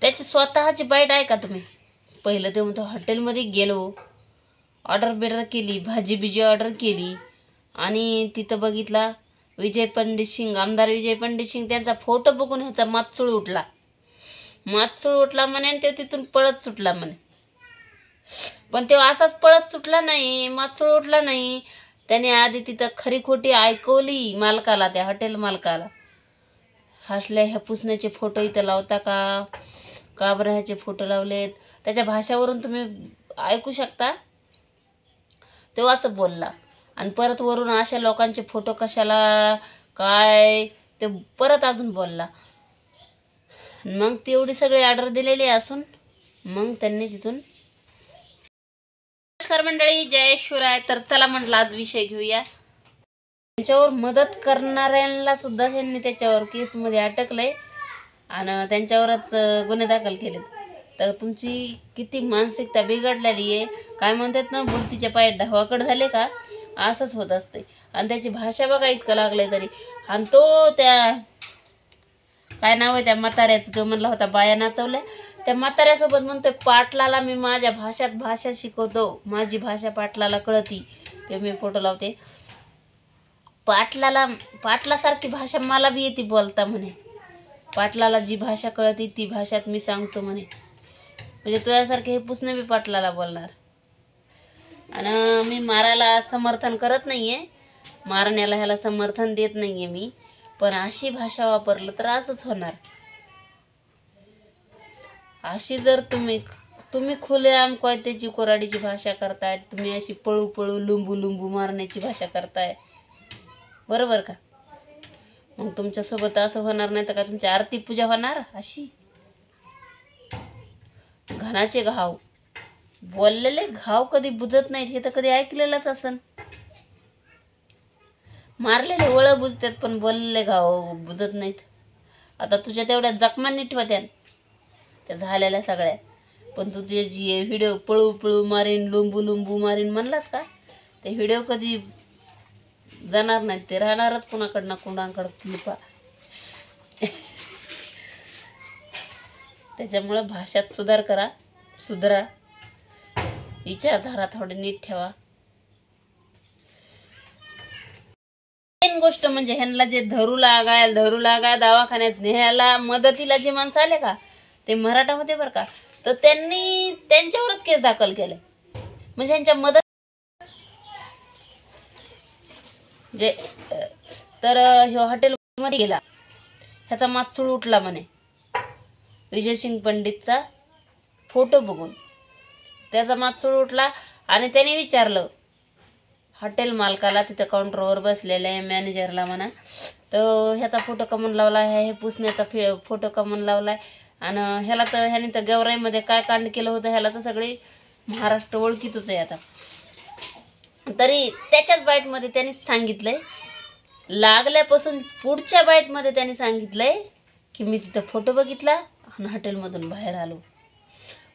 त्याची स्वतःची बाईट आहे का तुम्ही? पहिलं ते म्हणतो हॉटेलमध्ये गेलो, ऑर्डर बिर्डर केली, भाजी बिजी ऑर्डर केली आणि तिथं बघितला विजय पंडित सिंग, आमदार विजय पंडित सिंग, त्यांचा फोटो बघून ह्याचा मातसूळ उठला म्हणे आणि ते तिथून पळत सुटला म्हणे. पण तो असाच पळत सुटला नाही, मातसूळ उठला नाही. त्याने आधी तिथं खरी खोटी ऐकवली मालकाला, त्या हॉटेल मालकाला. हसले, ह्या पुसण्याचे फोटो इथं लावता का बरं ह्याचे फोटो लावलेत? त्याच्या भाषावरून तुम्ही ऐकू शकता. तो असं बोलला आणि परत वरून अशा लोकांचे फोटो कशाला काय ते परत अजून बोलला. मग तेवढी सगळी ऑर्डर दिलेली असून मग त्यांनी तिथून. नमस्कार मंडळी, जय शिवराय. तर चला म्हटलं आज विषय घेऊया. त्यांच्यावर मदत करणाऱ्यांना सुद्धा त्यांनी त्याच्यावर केसमध्ये अटकलंय आणि त्यांच्यावरच गुन्हे दाखल केलेत. तर तुमची किती मानसिकता बिघडलेली आहे. काय म्हणतात ना, बुडतीच्या पायात ढवाकड झाले का, असंच होत असते. आणि त्याची भाषा बघा, इतकं लागलंय तरी. आणि तो त्या काय नाव आहे त्या म्हाताऱ्याचं, तो म्हणला होता बाया नाचवल्या, त्या म्हाताऱ्यासोबत म्हणतोय पाटलाला मी माझ्या भाषा शिकवतो, माझी भाषा पाटलाला कळती. ते मी फोटो लावते. पाटलासारखी भाषा मला बी येते बोलता म्हणे. पाटलाला जी भाषा कळती ती भाषात मी सांगतो म्हणे. म्हणजे तुझ्यासारखे हे पुसणे बी पाटलाला बोलणार. आणि मी मारायला समर्थन करत नाहीये, मारण्याला ह्याला समर्थन देत नाहीये मी. पण अशी भाषा वापरलं तर असंच होणार. अशी जर तुम्ही खुलेआम त्याची कोराडीची भाषा करताय, तुम्ही अशी पळू पळू लुंबू मारण्याची भाषा करताय, बरोबर का? मग तुमच्यासोबत असं होणार नाही तर का तुमची आरती पूजा होणार? अशी घाणाचे घाव, बोललेले घाव कधी बुजत नाहीत, हे तर कधी ऐकलेलंच असन. मारलेले वळ बुजतात पण बोललेले घाव बुजत नाहीत. आता तुझ्या तेवढ्या जखमा नीट होत्या त्या झालेल्या सगळ्या. पण तू ते जी व्हिडिओ पळू पळू मारीन लुंबू मारीन म्हणलास का, ते व्हिडिओ कधी जाणार नाहीत, ते राहणारच कुणाकडनं कुणाकडं क्लिपा. त्याच्यामुळं भाषात सुधरा, विचारधारा थोडी नीट ठेवा. मेन गोष्ट म्हणजे ह्यांना जे धरू लागा दवाखान्यात न्यायला मदतीला जे माणसं आले का, ते मराठा होते बरं का, तर त्यांनी त्यांच्यावरच केस दाखल केले. म्हणजे ह्यांच्या मदत जे तर ह्यो हॉटेलमध्ये गेला, ह्याचा मातसूळ उठला म्हणे विजय सिंग पंडितचा फोटो बघून. त्याचा मातसूळ उठला आणि त्याने विचारलं हॉटेल मालकाला, तिथं काउंटरवर बसलेल्या आहे मॅनेजरला म्हणा, तर ह्याचा फोटो कमून लावला आहे, हे पुसण्याचा फोटो कमून लावलाय. आणि ह्याने तर गेवराईमध्ये काय कांड केलं होतं ह्याला तर सगळी महाराष्ट्र ओळखीतच आहे आता. तरी त्याच्याच बाईटमध्ये त्यांनी सांगितलंय, लागल्यापासून पुढच्या बाईटमध्ये त्यांनी सांगितलंय की मी तिथं फोटो बघितला आणि हॉटेलमधून बाहेर आलो.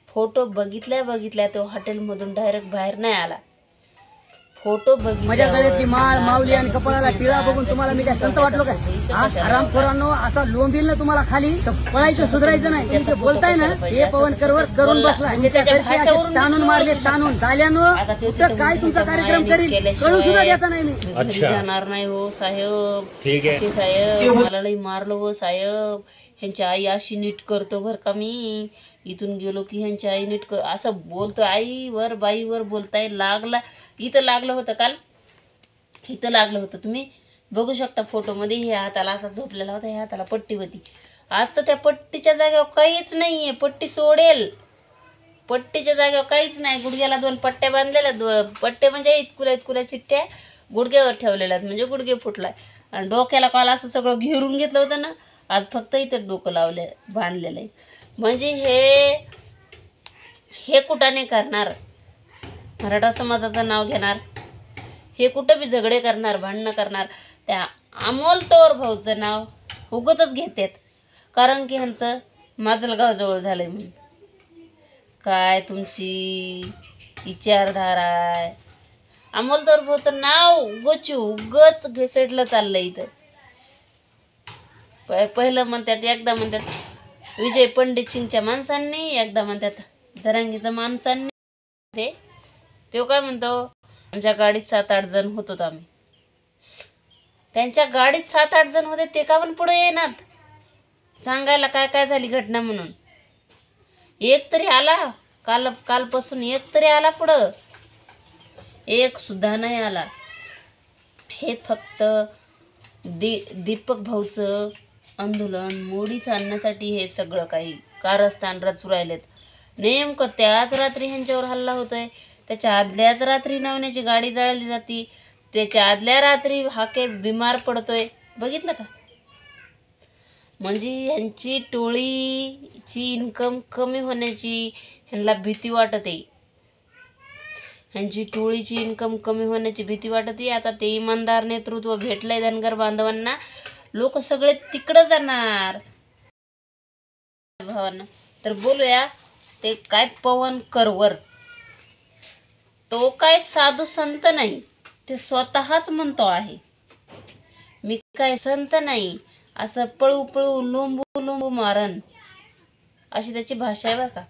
फोटो बघितल्या तो हॉटेलमधून डायरेक्ट बाहेर नाही आला. फोटो माझ्या गळ्यातली माळ माऊली आणि कपाळाला टिळा बघून तुम्हाला मी काय संत वाटलो काय? आरामखोरांनो, असा लोंबील ना तुम्हाला खाली तर पळायचं सुधारायचं नाही. तुम्ही बोलताय ना हे पवन करवर करून बसला, ताणून मारले, ताणून झाल्यानं कुठं काय तुमचा कार्यक्रम करील कळू सुद्धा द्यायचा नाही मी. जाणार नाही हो साहेब, साहेब मला लई मारलं हो साहेब, ह्यांची आई अशी नीट करतो बर का, मी इथून गेलो की ह्यांची आई नीट कर असं बोलतो. आईवर बाईवर बोलताय. इथं लागलं होतं, काल इथं लागलं होतं, तुम्ही बघू शकता फोटोमध्ये. हे हाताला असा झोपलेला होता, ह्या हाताला पट्टी होती. आज तर त्या पट्टीच्या जागेवर काहीच नाहीये, पट्टी सोडेल, पट्टीच्या जागेवर काहीच नाही. गुडघ्याला 2 पट्ट्या बांधलेल्या, पट्टे म्हणजे इतकुल्या चिठ्ठ्या गुडघ्यावर ठेवलेल्या म्हणजे गुडघे फुटलाय. आणि डोक्याला काल असं सगळं घेरून घेतलं होतं ना, आज फक्त इथं डोकं बांधलेलं आहे. म्हणजे हे कुठं नाही करणार, मराठा समाजाचं नाव घेणार, हे कुठं बी झगडे करणार, भांडणं करणार. त्या अमोल तोर भाऊचं नाव उगतच घेतात, कारण की ह्यांचं माजलगाव जवळ झालंय म्हणून. काय तुमची विचारधारा आहे? अमोल तोर भाऊचं नाव उगच घेसडलं चाललंय इथं. पहिलं म्हणतात, एकदा म्हणतात विजय पंडित सिंगच्या माणसांनी, एकदा म्हणतात जरांगीच्या माणसांनी. तो काय म्हणतो, आमच्या गाडीत 7-8 जण होतो आम्ही. त्यांच्या गाडीत 7-8 जण होते, ते का पण पुढे येणार सांगायला काय काय झाली घटना म्हणून. एक तरी आला, कालपासून एक तरी आला पुढं, एक सुद्धा नाही आला. हे फक्त दीपक भाऊचं आंदोलन मोडीचं आणण्यासाठी हे सगळं काही कारस्थान रचू राहिलेत. नेमकं त्याच रात्री ह्यांच्यावर हल्ला होतोय, त्याच्या आदल्याच रात्री नवण्याची गाडी जळली जाती, त्याच्या आदल्या रात्री हाके बिमार पडतोय. बघितलं का? म्हणजे ह्यांची टोळीची इन्कम कमी होण्याची ह्यांना भीती वाटत आहे. ह्यांची टोळीची इन्कम कमी होण्याची भीती वाटत आहे. आता ते इमानदार नेतृत्व भेटलंय धनगर बांधवांना, लोक सगळे तिकडं जाणार. भावांना तर बोलूया ते काय पवन करवर, तो काय साधू संत नाही, ते स्वतःच म्हणतो आहे मी काय संत नाही, असं पळू पळू लोंबू लोंबू मारन, अशी त्याची भाषा आहे बरं का.